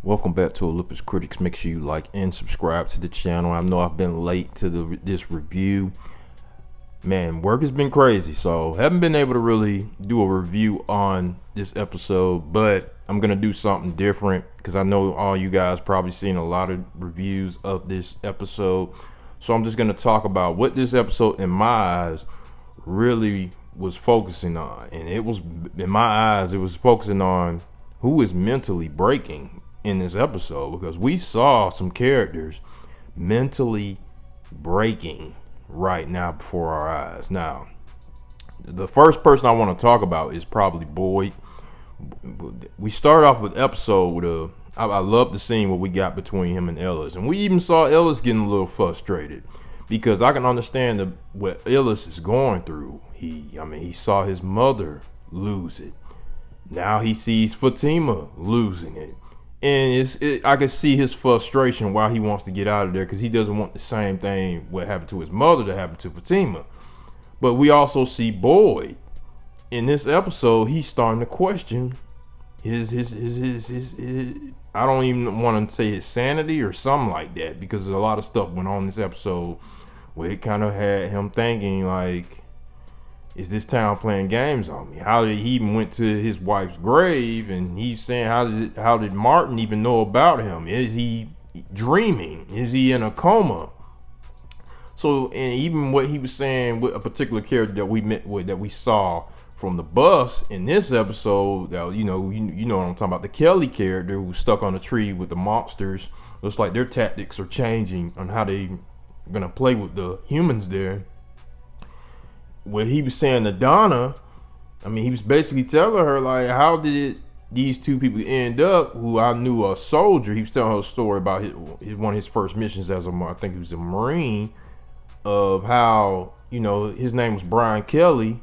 Welcome back to Olympus Critics. Make sure you like and subscribe to the channel. I know I've been late to this review. Man, work has been crazy, so haven't been able to really do a review on this episode, but I'm gonna do something different because I know all you guys probably seen a lot of reviews of this episode. So I'm just gonna talk about what this episode, in my eyes, really was focusing on. And it was, in my eyes, it was focusing on who is mentally breaking in this episode, because we saw some characters mentally breaking right now before our eyes. Now, the first person I want to talk about is probably Boyd. We start off with episode with I love the scene what we got between him and Ellis, and we even saw Ellis getting a little frustrated because I can understand what Ellis is going through. He saw his mother lose it. Now he sees Fatima losing it. And I can see his frustration why he wants to get out of there, because he doesn't want the same thing what happened to his mother to happen to Fatima. But we also see Boyd in this episode. He's starting to question his I don't even want to say his sanity or something like that, because a lot of stuff went on in this episode where it kind of had him thinking like, is this town playing games on me? How did he even went to his wife's grave? And he's saying, how did Martin even know about him? Is he dreaming? Is he in a coma? So, and even what he was saying with a particular character that we met with, that we saw from the bus in this episode, that you know what I'm talking about, the Kelly character who was stuck on a tree with the monsters. Looks like their tactics are changing on how they gonna play with the humans there. Where he was saying to Donna, he was basically telling her, like, how did these two people end up, who I knew a soldier. He was telling her a story about one of his first missions as I think he was a Marine, of how, his name was Brian Kelly,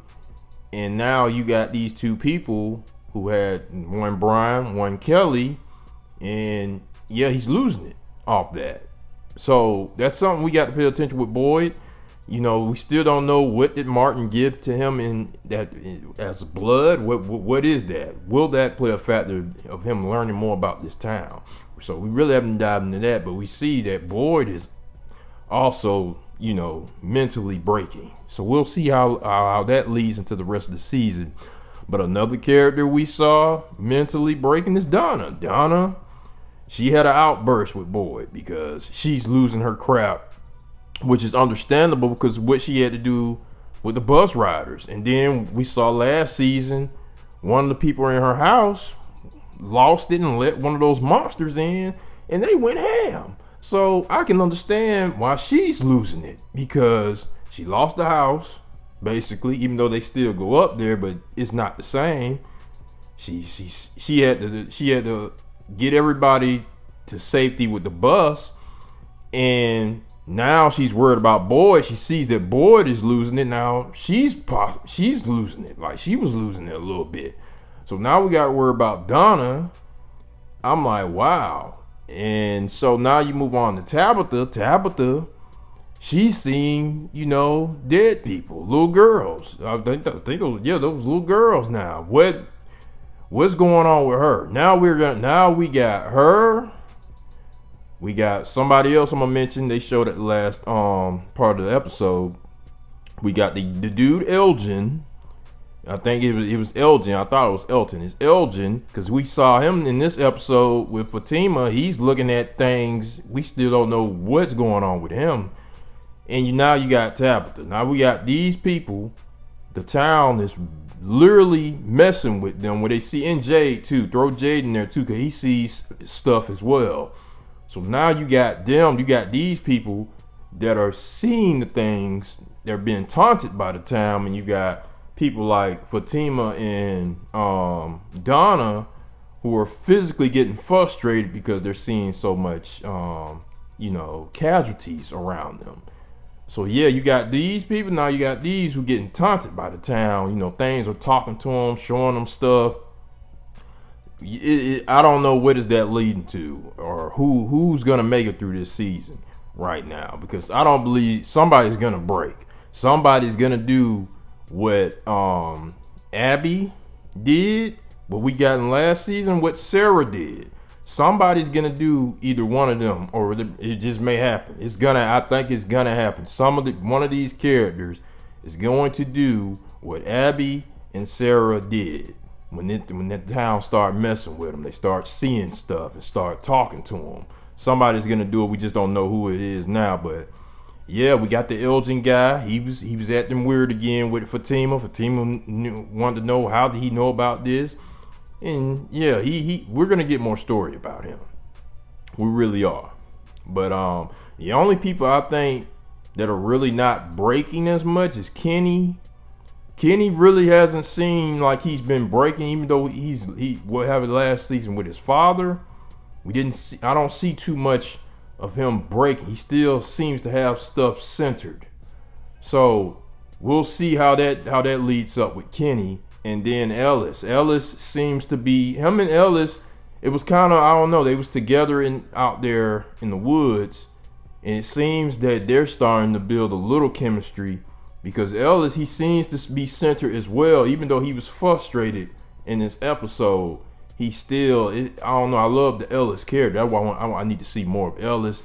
and now you got these two people who had one Brian, one Kelly, and yeah, he's losing it off that. So that's something we got to pay attention with Boyd. We still don't know what did Martin give to him in that as blood. What is that? Will that play a factor of him learning more about this town? So we really haven't dived into that, but we see that Boyd is also, mentally breaking. So we'll see how that leads into the rest of the season. But another character we saw mentally breaking is Donna. Donna, she had an outburst with Boyd because she's losing her crap, which is understandable because what she had to do with the bus riders. And then we saw last season, one of the people in her house lost it and let one of those monsters in, and they went ham. So I can understand why she's losing it, because she lost the house, basically, even though they still go up there, but it's not the same. She had to get everybody to safety with the bus, and now she's worried about Boyd. She sees that Boyd is losing it. Now she's losing it, like she was losing it a little bit. So now we got to worry about Donna. I'm like, wow. And so now you move on to Tabitha. Tabitha, she's seeing, dead people, little girls. I think those little girls now. What's going on with her? Now we got her. We got somebody else I'm gonna mention. They showed it last part of the episode. We got the dude Elgin. I think it was Elgin. I thought it was Elton. It's Elgin, because we saw him in this episode with Fatima. He's looking at things. We still don't know what's going on with him. And now you got Tabitha. Now we got these people. The town is literally messing with them. Where they see, in Jade too. Throw Jade in there too, because he sees stuff as well. So now you got them, you got these people that are seeing the things, they're being taunted by the town, and you got people like Fatima and Donna who are physically getting frustrated because they're seeing so much, casualties around them. So yeah, you got these people, now you got these who getting taunted by the town, things are talking to them, showing them stuff. I don't know what is that leading to, or who's gonna make it through this season right now, because I don't believe somebody's gonna break. Somebody's gonna do what Abby did, what we got in last season, what Sarah did. somebody's gonna do either one of them, or it just may happen. I think it's gonna happen. One of these characters is going to do what Abby and Sarah did when the town started messing with them. They start seeing stuff and start talking to them. Somebody's gonna do it. We just don't know who it is now, but yeah, we got the Elgin guy. He was acting weird again with Fatima. Fatima wanted to know, how did he know about this? And yeah, we're gonna get more story about him. We really are. But the only people I think that are really not breaking as much is Kenny. Kenny really hasn't seemed like he's been breaking, even though what happened last season with his father. I don't see too much of him breaking. He still seems to have stuff centered. So we'll see how that leads up with Kenny. And then Ellis seems to be, him and Ellis, it was kind of, I don't know, they was together out there in the woods, and it seems that they're starting to build a little chemistry, because Ellis, he seems to be centered as well. Even though he was frustrated in this episode, he still, I don't know, I love the Ellis character. That's why I need to see more of Ellis.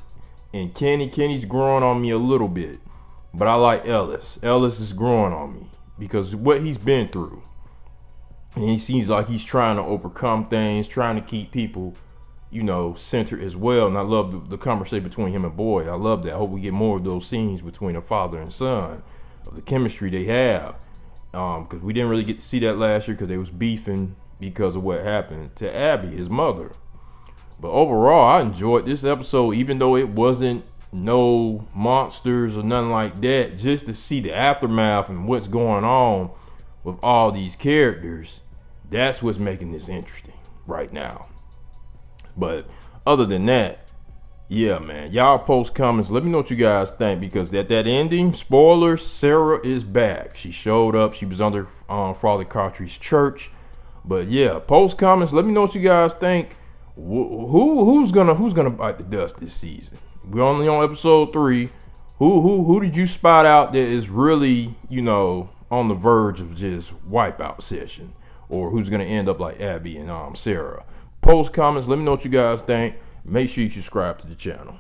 And Kenny's growing on me a little bit, but I like Ellis. Ellis is growing on me because of what he's been through. And he seems like he's trying to overcome things, trying to keep people, centered as well. And I love the conversation between him and Boyd. I love that. I hope we get more of those scenes between a father and son, of the chemistry they have. Because we didn't really get to see that last year because they was beefing because of what happened to Abby, his mother. But overall, I enjoyed this episode, even though it wasn't no monsters or nothing like that. Just to see the aftermath and what's going on with all these characters, that's what's making this interesting right now. But other than that, yeah, man, y'all post comments. Let me know what you guys think, because at that ending, spoilers, Sarah is back. She showed up. She was under Father Cartry's church. But yeah, post comments. Let me know what you guys think. Who's gonna bite the dust this season? We're only on episode 3. Who did you spot out that is really, on the verge of just wipeout session, or who's gonna end up like Abby and Sarah? Post comments. Let me know what you guys think. Make sure you subscribe to the channel.